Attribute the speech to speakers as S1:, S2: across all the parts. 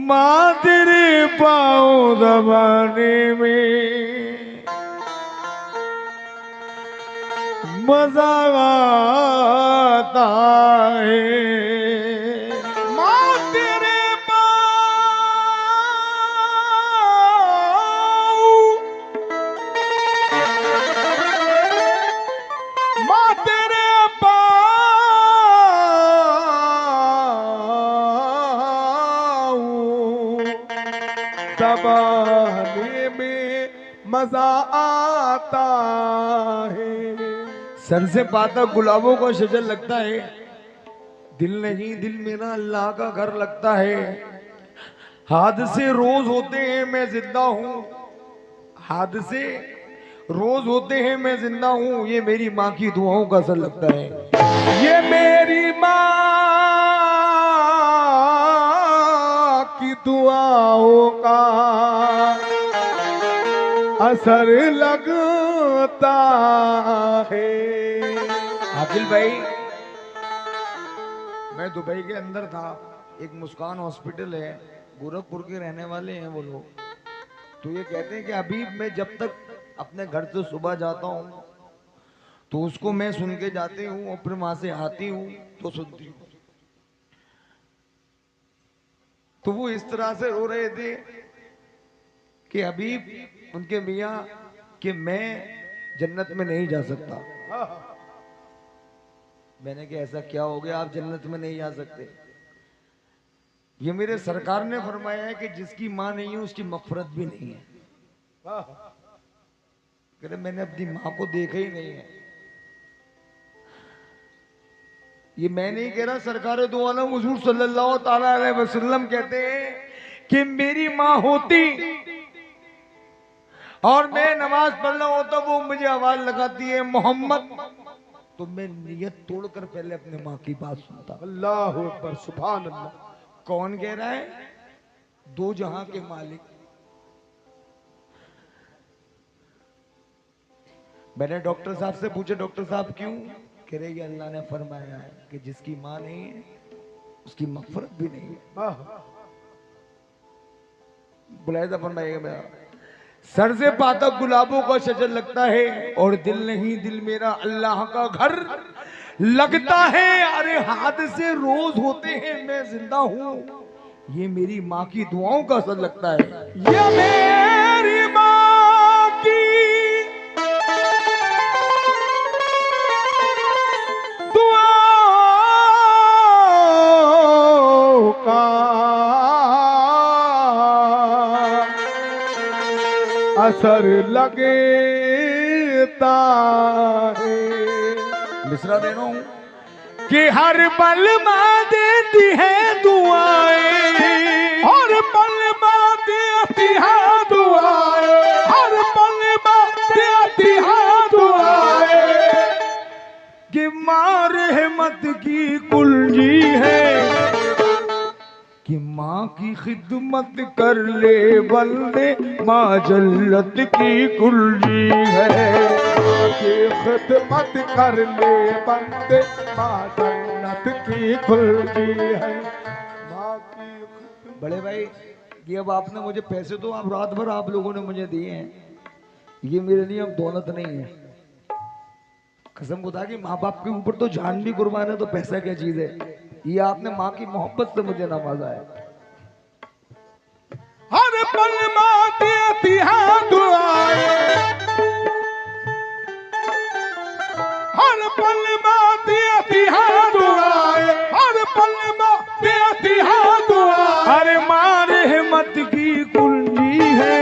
S1: माँ तेरे पाँव दबाने में मजा आता है। माँ तेरे माँ तेरे दबाने में मजा आता है। सर से पाता गुलाबों का शजर लगता है, दिल नहीं दिल मेरा अल्लाह का घर लगता है। हादसे रोज होते हैं मैं जिंदा हूँ, हादसे रोज होते हैं मैं जिंदा हूँ, ये मेरी माँ की दुआओं का असर लगता है। ये मेरी माँ की दुआओं का असर लगता है। आकिल भाई, मैं दुबई के अंदर था, एक मुस्कान हॉस्पिटल है, गोरखपुर के रहने वाले हैं वो लोग। तो ये कहते हैं कि अभी मैं जब तक अपने घर से सुबह जाता हूँ तो उसको मैं सुन के जाती हूँ और फिर वहां से आती हूँ तो सुनती हूँ। तो वो इस तरह से रो रहे थे कि अभी उनके मियाँ कि मैं जन्नत में नहीं जा सकता। मैंने कहा ऐसा क्या हो गया आप जन्नत में नहीं जा सकते? ये मेरे सरकार ने फरमाया है कि जिसकी माँ नहीं है उसकी मफरत भी नहीं है। कहते मैंने अपनी माँ को देखा ही नहीं है। ये मैं नहीं कह रहा, सरकार दो आलम हुजूर सल्लल्लाहु ताला अलैहि वसल्लम कहते हैं कि मेरी माँ होती और मैं नमाज पढ़ रहा होता, वो मुझे आवाज लगाती है मोहम्मद, तो मैं नियत तोड़कर पहले अपने माँ की बात सुनता। अल्लाह अकबर, सुभान अल्लाह। कौन कह रहा है? दो जहां के मालिक। मैंने डॉक्टर साहब से पूछा, डॉक्टर साहब क्यों? कह रहे कि अल्लाह ने फरमाया है कि जिसकी माँ नहीं है उसकी मगफरत भी नहीं है। बुलाया फरमाएगा मेरा सर से पाता गुलाबों का शजर लगता है और दिल नहीं दिल मेरा अल्लाह का घर लगता है। अरे हादसे रोज होते हैं मैं जिंदा हूँ, ये मेरी माँ की दुआओं का असर लगता है। ये मेरी माँ की दुआओं का असर लगता है। मिसरा दे रहा हूं कि हर पल माँ देती है दुआएं, हर पल माँ देती है दुआएं, हर पल माँ देती है दुआएं, कि माँ रहमत की कुंजी है, कि माँ की खिदमत कर ले बंदे माँ जन्नत की कुंजी है। माँ की खिदमत कर ले बंदे माँ जन्नत की कुंजी है। माँ की बड़े भाई, ये अब आपने मुझे पैसे तो आप रात भर आप लोगों ने मुझे दिए हैं, ये मेरे लिए अब दौलत नहीं है। कसम खुदा की माँ बाप के ऊपर तो जान भी कुर्बान है, तो पैसा क्या चीज है? ये आपने माँ की मोहब्बत से मुझे नवाजा है। हर पल माँ देती है दुआएं, हर पल माँ देती है दुआएं, हर पल माँ देती है दुआएं। अरे माँ रहमत की कुंजी है,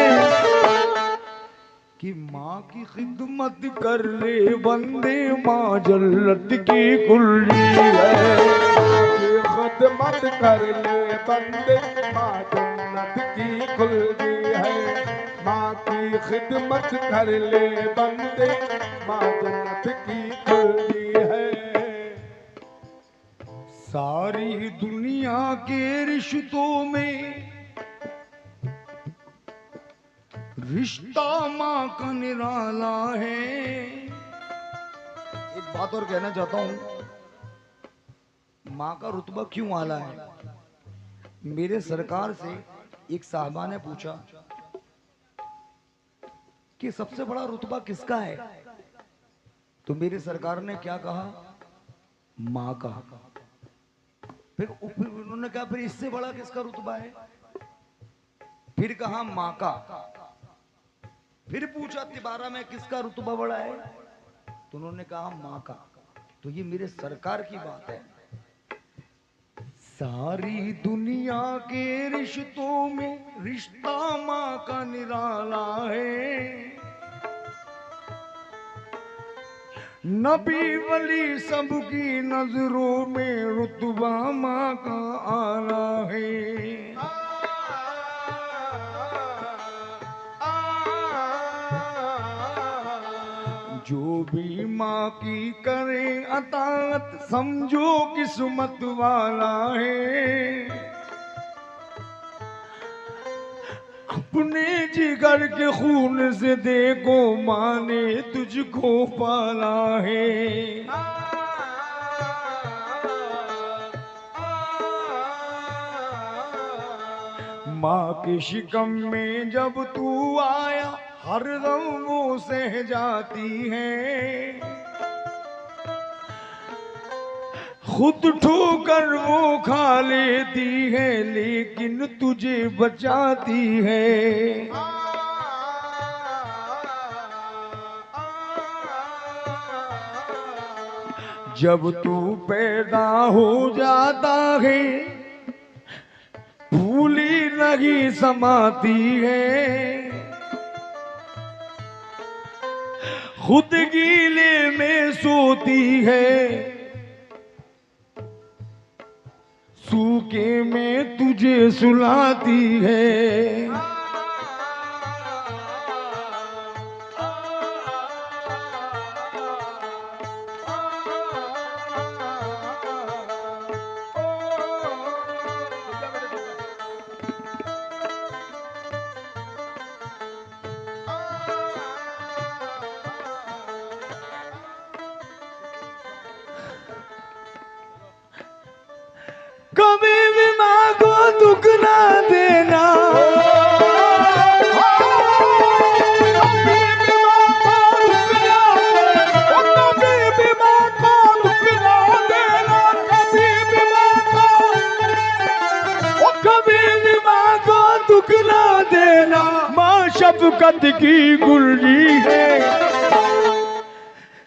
S1: कि माँ की खिदमत कर ले बंदे माँ जन्नत की कुंजी है। खिदमत कर ले बंदे माँ जन्नत की कुंजी है। माँ की खिदमत कर ले बंदे माँ जन्नत की कुंजी है। सारी दुनिया के रिश्तों में रिश्ता माँ का निराला है। एक बात और कहना चाहता हूं, माँ का रुतबा क्यों आला है? मेरे सरकार से एक साहबा ने पूछा कि सबसे बड़ा रुतबा किसका है, तो मेरी सरकार ने क्या कहा, माँ का। फिर उन्होंने कहा फिर इससे बड़ा किसका रुतबा है, फिर कहा माँ का। फिर पूछा तिबारा में किसका रुतबा बड़ा है, तो उन्होंने कहा माँ का। तो ये मेरे सरकार की बात है। सारी दुनिया के रिश्तों में रिश्ता माँ का निराला है। नबी वली सबकी नजरों में रुतबा माँ का आला है। जो भी माँ की करे अताअत समझो किस्मत वाला है। अपने जिगर के खून से देखो माँ ने तुझको पाला है। माँ के शिकम में जब तू आया हर गम वो सह जाती है। खुद ठोकर वो खा लेती है लेकिन तुझे बचाती है। जब तू पैदा हो जाता है भूली नहीं समाती है। खुद गीले में सोती है सूखे में तुझे सुलाती है। कभी भी माँ को दुख ना देना, दुख ना देना। माँ शफकत की गुलरी है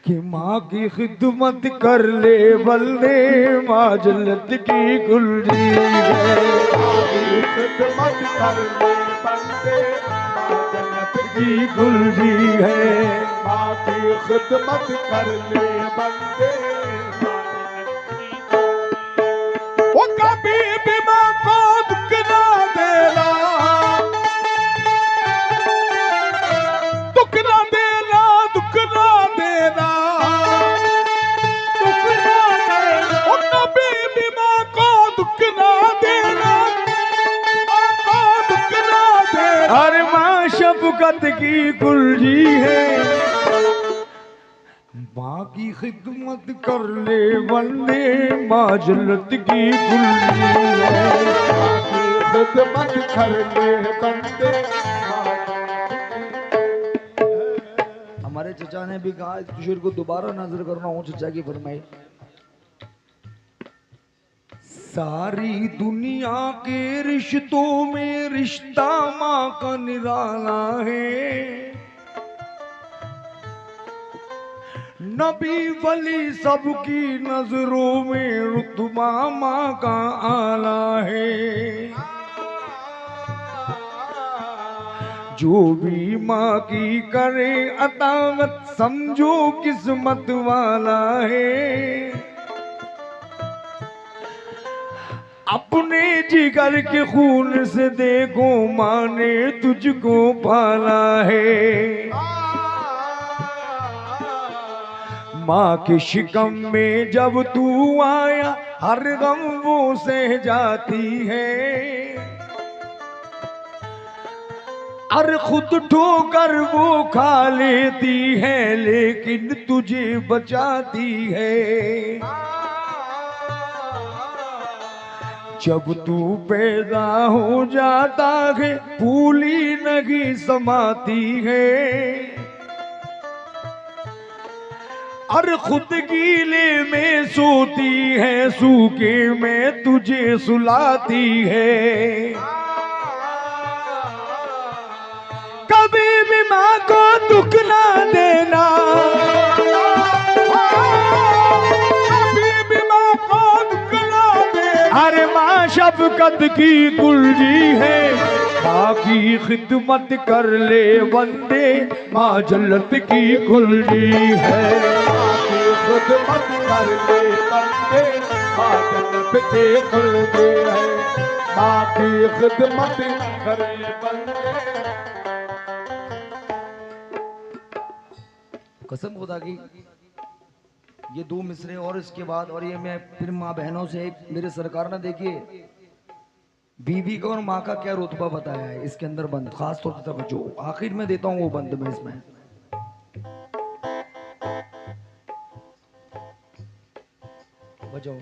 S1: कि माँ की खिदमत कर ले बल्ले, माँ जन्नत की गुलरी है। माँ की खिदमत कर ले बल्ले, माँ जन्नत की गुलरी है। माँ की खिदमत कर ले बल्ले, वो कभी भी माँ को दुख ना देना, दुख ना देना, दुख ना देना, दुख ना देना। वो कभी भी माँ को दुख ना देना, माँ को दुख ना देना। अरे माँ शफकत की गुलरी है, माँ की खिदमत कर ले बंदे, माँ जन्नत की गुलरी है। माँ की खिदमत कर ले बंदे। हमारे चचा ने भी कहा इस किशोर को दोबारा नजर करना हो, चचा की फरमाई। सारी दुनिया के रिश्तों में रिश्ता माँ का निराला है। नबी वली सबकी नजरों में रुतबा माँ का आला है। जो भी माँ की करे अताअत समझो किस्मत वाला है। अपने जिगर के खून से देखो माँ ने तुझको पाला है। माँ के शिकम में जब तू आया हर गम वो सह जाती है। और खुद ठोकर वो खा लेती है लेकिन तुझे बचाती है। जब तू पैदा हो जाता है फूली नहीं समाती है, और खुद गीले में सोती है सूखे में तुझे सुलाती है। कभी भी माँ को दुख ना देना, कभी भी माँ को दुख ना देना। अरे माँ शफकत की कुलजी है, माँ की खिदमत कर ले बंदे, माँ जन्नत की कुलजी है। माँ की खिदमत कर ले बंदे, माँ जन्नत की कुलजी है। माँ की खिदमत कर ले बंदे।
S2: कसम खुदा की ये दो मिसरे और इसके बाद, और ये मैं फिर माँ बहनों से, मेरे सरकार ने देखिए बीवी का और माँ का क्या रुतबा बताया है इसके अंदर बंद, खास तौर पर जो आखिर में देता हूँ वो बंद मैं इसमें बजाओ।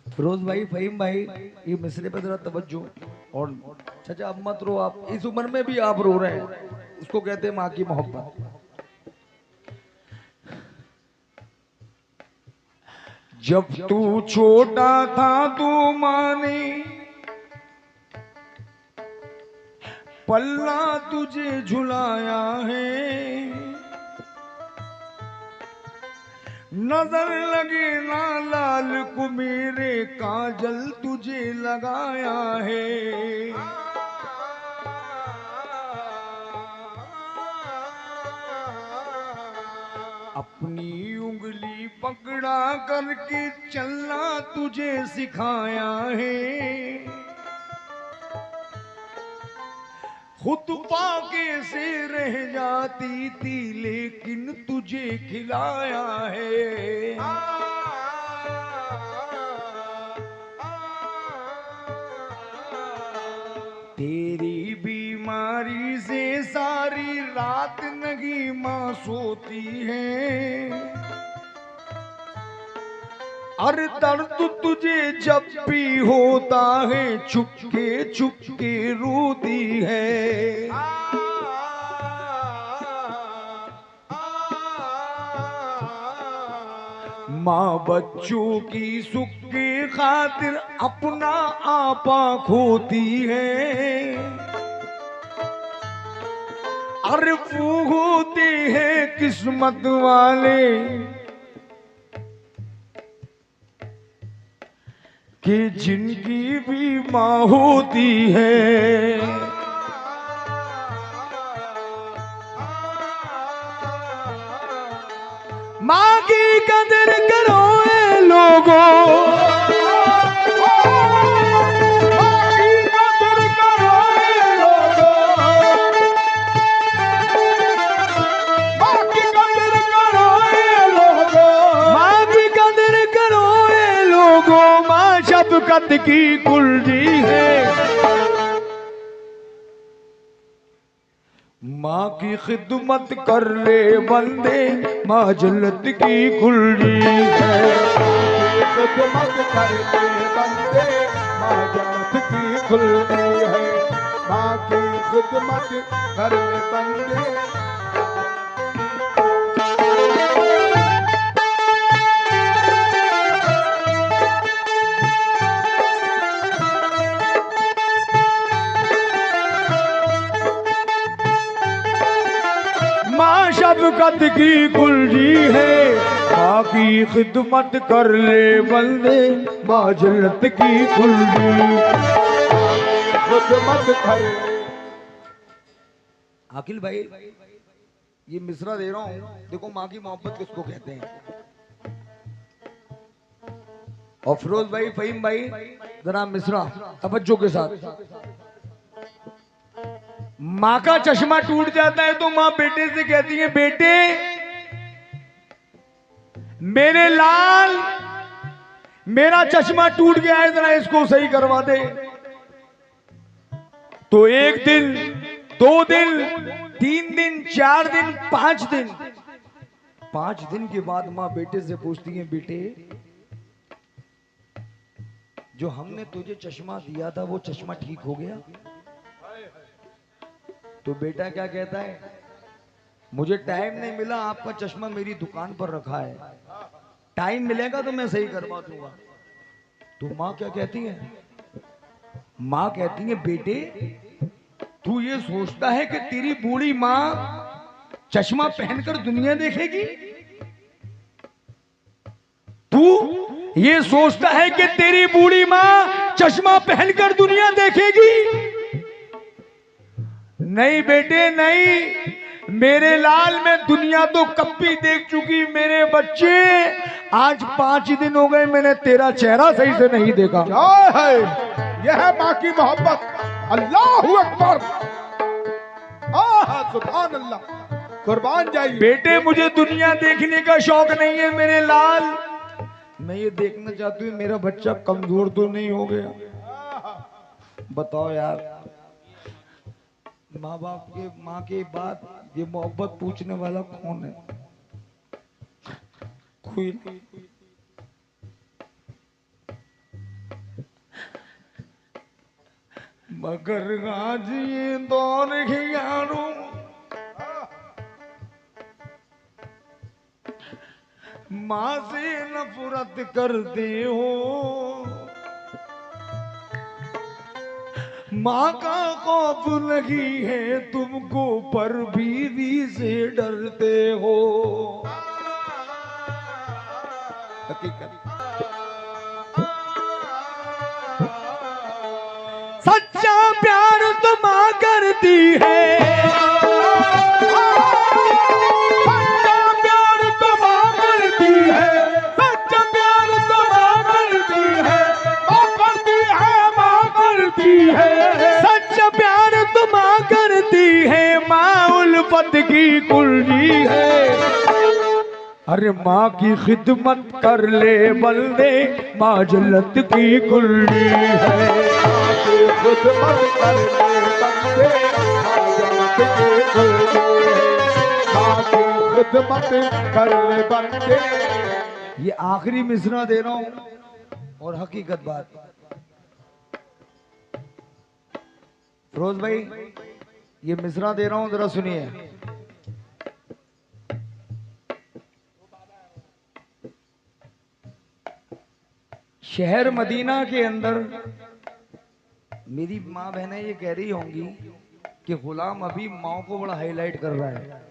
S2: फिरोज भाई, फहीम भाई, ये मिसरे पे जरा तवज्जो। और चाचा अब मत रो, आप इस उम्र में भी आप रो रहे हैं, इसको कहते हैं माँ की मोहब्बत।
S1: जब तू छोटा था तू माने पल्ला तुझे झुलाया है, नजर लगे ना लाल को मेरे काजल तुझे लगाया है। अपनी उंगली पकड़ा करके चलना तुझे सिखाया है, खुद पाके से रह जाती थी लेकिन तुझे खिलाया है। तेरी बीमारी से सारी रात नहीं माँ सोती है, और दर्द तुझे जब भी होता है चुपके चुपके रोती है। माँ बच्चों की सुख की खातिर अपना आपा खोती है, और वो होते हैं किस्मत वाले कि जिनकी भी माँ होती है। माँ की कदर करो ए लोगों, माँ की कदर करो ए लोगों, माँ की कदर करो ए लोगों, माँ की कदर करो ए लोगों। माँ शफकत की कुलजी है, माँ की खिदमत कर ले बंदे, माँ जन्नत की कुलजी है। खिदमत कर ले बंदे, माँ जन्नत की कुलजी है। माँ की खिदमत कर ले बंदे। माँ शफकत जन्नत की कुंजी है, माँ की खिदमत कर ले बंदे, माँ जन्नत की कुंजी खिदमत कर ले।
S2: अखिल भाई ये मिसरा दे रहा हूं, देखो माँ की मोहब्बत किसको कहते हैं। और फिरोज भाई, फहीम भाई, जरा मिसरा तवज्जो के साथ।
S1: माँ का चश्मा टूट जाता है तो माँ बेटे से कहती है, बेटे मेरे लाल मेरा चश्मा टूट गया है, जरा इसको सही करवा दे। तो एक दिन, 2 दिन, 3 दिन, 4 दिन, 5 दिन,
S2: 5 दिन के बाद माँ बेटे से पूछती है, बेटे जो हमने तुझे चश्मा दिया था वो चश्मा ठीक हो गया? तो बेटा क्या कहता है, मुझे टाइम नहीं मिला, आपका चश्मा मेरी दुकान पर रखा है, टाइम मिलेगा तो मैं सही करवा दूंगा। तो माँ क्या कहती है, माँ कहती है, बेटे तू ये सोचता है कि तेरी बूढ़ी माँ चश्मा पहनकर दुनिया देखेगी?
S1: तू ये सोचता है कि तेरी बूढ़ी माँ चश्मा पहनकर दुनिया देखेगी? नहीं बेटे नहीं, मेरे लाल में दुनिया तो कब भी देख चुकी। मेरे बच्चे आज 5 दिन हो गए मैंने तेरा चेहरा सही से नहीं देखा।
S3: क्या है यह है माँ की मोहब्बत। अल्लाहू अकबर, सुभान अल्लाह, कुर्बान जाइए।
S1: बेटे मुझे दुनिया देखने का शौक नहीं है मेरे लाल,
S2: मैं ये देखना चाहती हूँ मेरा बच्चा कमजोर तो नहीं हो गया। बताओ यार, माँ बाप के, माँ के बाद ये मोहब्बत पूछने वाला कौन है? कोई नहीं।
S1: मगर आज ये दौर यारों माँ से नफरत करते हो, माँ का खौफ नहीं है तुमको पर बीवी से डरते हो। हकीकत सच्चा प्यार तो माँ करती है, सच्चा प्यार तो माँ करती है, सच्चा प्यार तो माँ करती है, माँ करती है, माँ करती है, सच्चा प्यार तो माँ करती है, माँ उल्फत की कुंजी है। अरे माँ की खिदमत कर ले बंदे, माँ जन्नत की कुंजी है।
S3: माँ की खिदमत कर ले बंदे, माँ जन्नत की कुंजी है। माँ की खिदमत कर ले बंदे।
S2: ये आखिरी मिसरा दे रहा हूं और हकीकत बात। फिरोज भाई ये मिसरा दे रहा हूं, जरा सुनिए। शहर मदीना के अंदर मेरी माँ बहनें ये कह रही होंगी कि गुलाम अभी माँ को बड़ा हाईलाइट कर रहा है।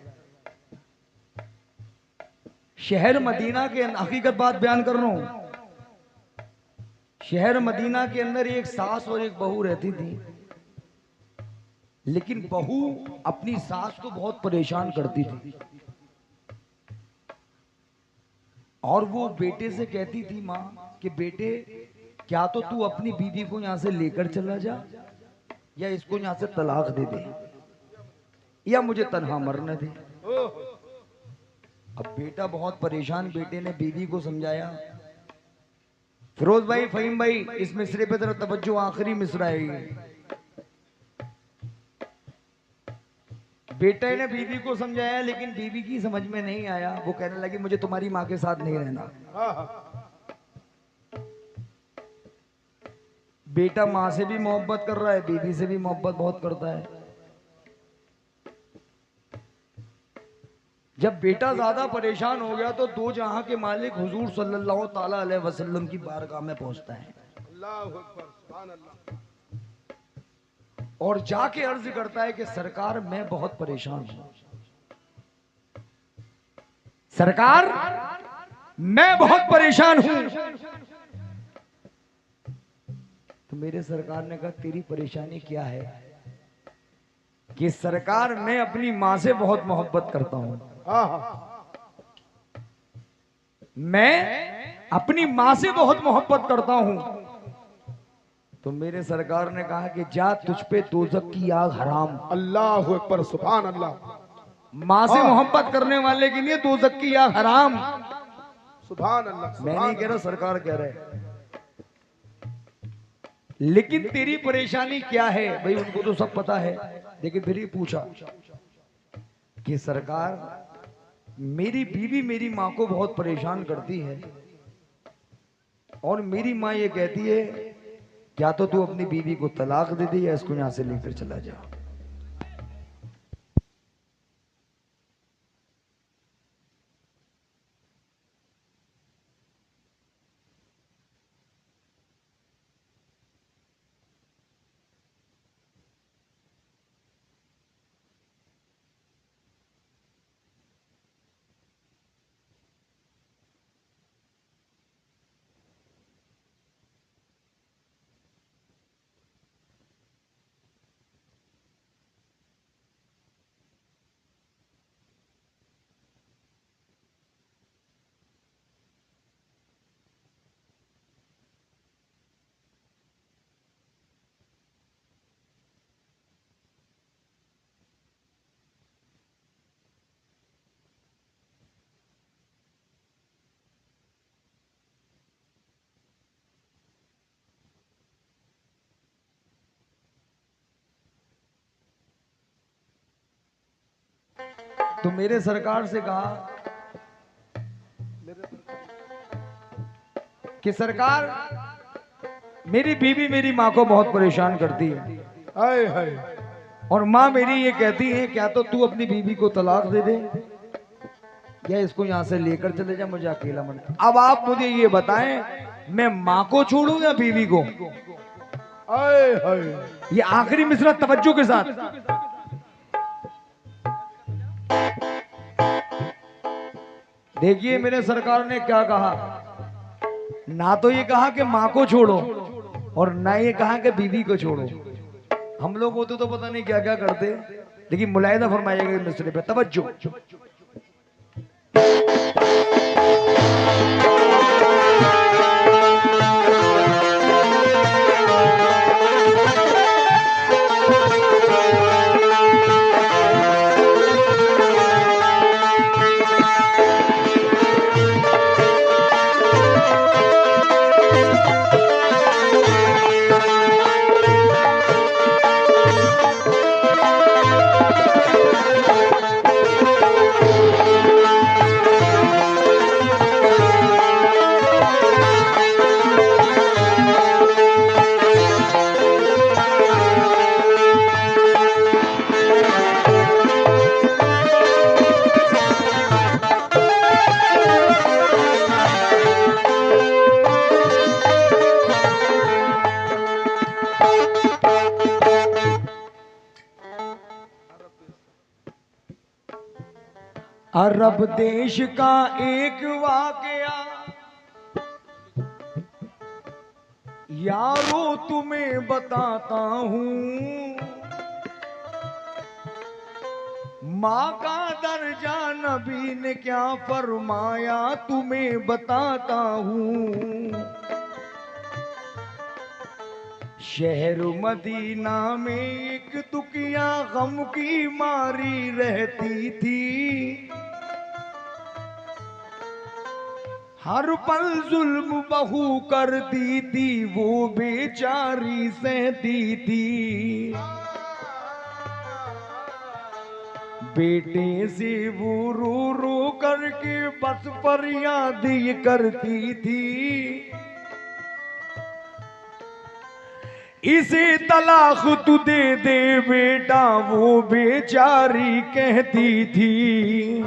S2: शहर मदीना के हकीकत बात बयान कर रहा हूं। शहर मदीना के अंदर एक सास और एक बहू रहती थी, लेकिन बहू अपनी सास को बहुत परेशान करती थी और वो बेटे से कहती थी माँ कि बेटे क्या तो तू अपनी बीवी को यहां से लेकर चला जा, या इसको यहां से तलाक दे दे, या मुझे तन्हा मरने दे। अब बेटा बहुत परेशान, बेटे ने बीवी को समझाया। फिरोज भाई, फहीम भाई, इस मिसरे पे जरा तवज्जो, आखिरी मिसरा है ये। बेटे ने बीवी को समझाया लेकिन बीवी की समझ में नहीं आया। वो कहने लगी मुझे तुम्हारी माँ के साथ नहीं रहना। बेटा माँ से भी मोहब्बत कर रहा है, बीवी से भी मोहब्बत बहुत करता है। जब बेटा ज्यादा परेशान हो गया तो दो जहां के मालिक हुजूर सल्लल्लाहु ताला अलैहि वसल्लम की बारगाह में पहुंचता है।
S3: अल्लाहू अकबर, सुभान अल्लाह।
S2: और जाके अर्ज करता है कि सरकार मैं बहुत परेशान हूं।
S1: सरकार मैं बहुत परेशान हूं।
S2: तो मेरे सरकार ने कहा तेरी परेशानी क्या है? कि सरकार मैं अपनी मां से बहुत मोहब्बत करता हूं।
S1: मैं अपनी मां से बहुत मोहब्बत करता हूं।
S2: तो मेरे सरकार ने कहा कि जा तुझ पे दोजक की आग हराम।
S3: अल्लाह अकबर, सुभान अल्लाह।
S1: मां से मोहब्बत करने वाले के लिए दोजक की आग हराम।
S3: सुभान अल्लाह।
S2: मैं नहीं कह रहा, सरकार कह रहे हैं।
S1: लेकिन तेरी परेशानी क्या है?
S2: भाई उनको तो सब पता है, लेकिन फिर ही पूछा कि सरकार मेरी बीवी मेरी मां को बहुत परेशान करती है और मेरी मां ये कहती है क्या तो तू अपनी बीवी को तलाक दे दे या इसको यहां से लेकर चला जा। तो मेरे सरकार से कहा कि सरकार मेरी बीवी मेरी मां को बहुत परेशान करती है
S3: हाय हाय।
S2: और मां मेरी ये कहती है क्या तो तू अपनी बीवी को तलाक दे दे या इसको यहां से लेकर चले जा, मुझे अकेला मन। अब आप मुझे ये बताएं मैं मां को छोड़ूं या बीवी को?
S3: हाय हाय।
S1: ये आखिरी मिसरा तवज्जो के साथ।
S2: देखिए मेरे सरकार ने क्या कहा। ना तो ये कहा कि मां को छोड़ो और ना ये कहा कि बीवी को छोड़ो। हम लोग होते तो पता नहीं क्या क्या करते, लेकिन मुलायदा फरमाइएगा इस मिसरे पे तवज्जो। अरब देश का एक वाकया यारो तुम्हें बताता हूँ। माँ का दर्जा नबी ने क्या फरमाया तुम्हें बताता हूँ। शहर मदीना में एक दुखिया गम की मारी रहती थी। हर पल जुल्म बहू करती थी वो बेचारी सहती थी। बेटे से वो रो रो करके बस फरियाद ये करती थी। इसे तलाक तू दे दे बेटा वो बेचारी कहती थी।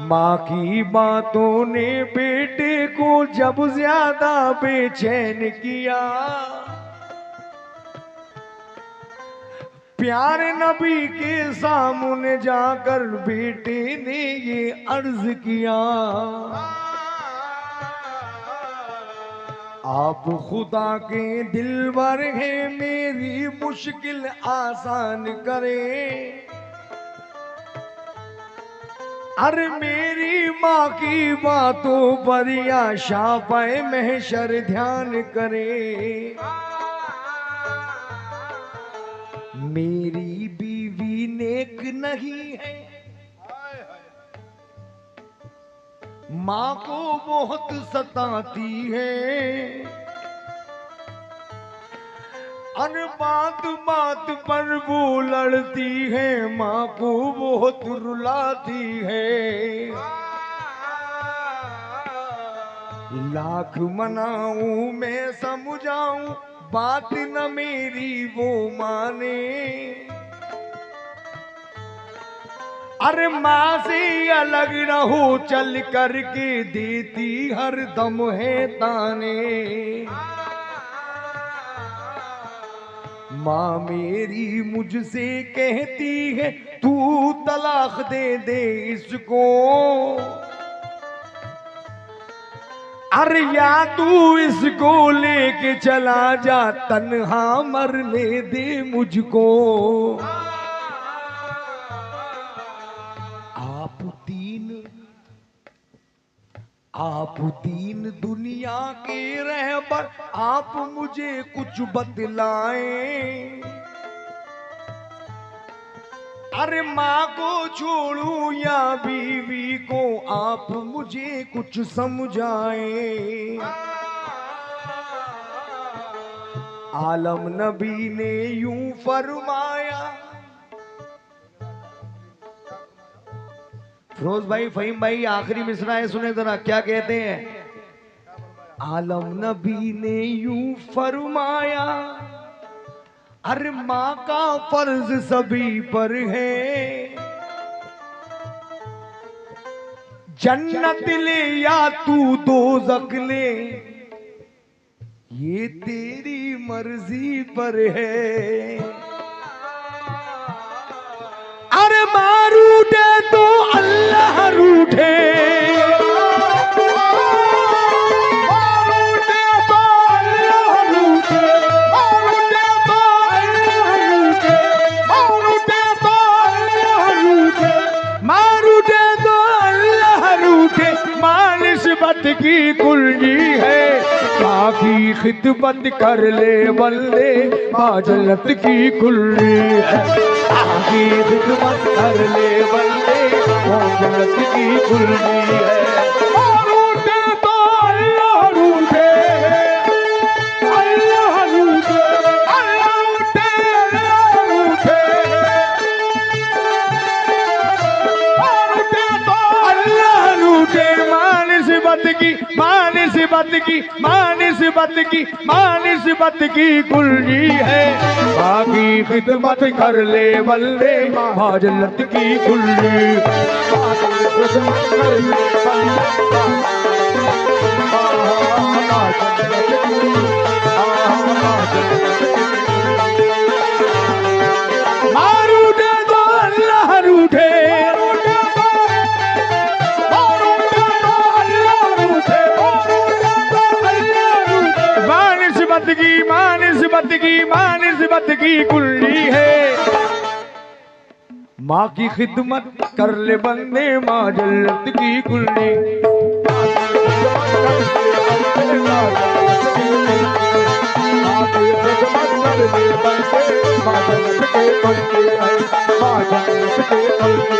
S2: माँ की बातों ने बेटे को जब ज्यादा बेचैन किया।
S1: प्यारे नबी के सामने जाकर बेटे ने ये अर्ज किया, आप खुदा के दिलवर हैं, मेरी मुश्किल आसान करें। अरे मेरी माँ की बातों पर या शापाए महशर ध्यान करे। मेरी बीवी नेक नहीं है, माँ को बहुत सताती है, और बात बात पर वो लड़ती है, माँ को बहुत रुलाती है। लाख मनाऊं मैं समझाऊं, बात न मेरी वो माने। अरे माँ से अलग रहो चल करके, देती हर दम है ताने। माँ मेरी मुझसे कहती है, तू तलाक दे दे इसको। अरे या तू इसको लेके चला जा, तन्हा मरने दे मुझको। आप दीन दुनिया के रहबर, आप मुझे कुछ बतलाएं। अरे माँ को छोड़ूं या बीवी को, आप मुझे कुछ समझाएं। आलम नबी ने यूं फरमाया। फिरोज भाई, फहीम भाई, आखिरी मिसरा है, सुने जरा क्या कहते हैं। आलम नबी ने यूं फरमाया, अरे माँ का फर्ज सभी पर है। जन्नत ले या तू दोज़ख ले, ये तेरी मर्जी पर है। अरे माँ रूठे तो अल्लाह रूठे, की कुल्जी है। माँ की खिदमत कर ले बल्ले, माँ जन्नत की कुल्जी है। माँ की खिदमत कर ले बल्ले, माँ जन्नत की कुल्जी है। रूठे तो अल्लाह रूठे, अल्लाह रूठे, अल्लाह रूठे, अल्लाह रूठे। रूठे तो अल्लाह रूठे, मानिस्बत की कुल्जी है। माँ की खिदमत कर ले बल्ले, माँ जन्नत की कुल्जी। रूठे तो अल्लाह रूठे, मानिस्बत की कुल्ली है। माँ की खिदमत कर ले बंदे, माँ जन्नत की कुल्ली। माँ जन्नत के कुल्ली है, माँ जन्नत के कुल्ली।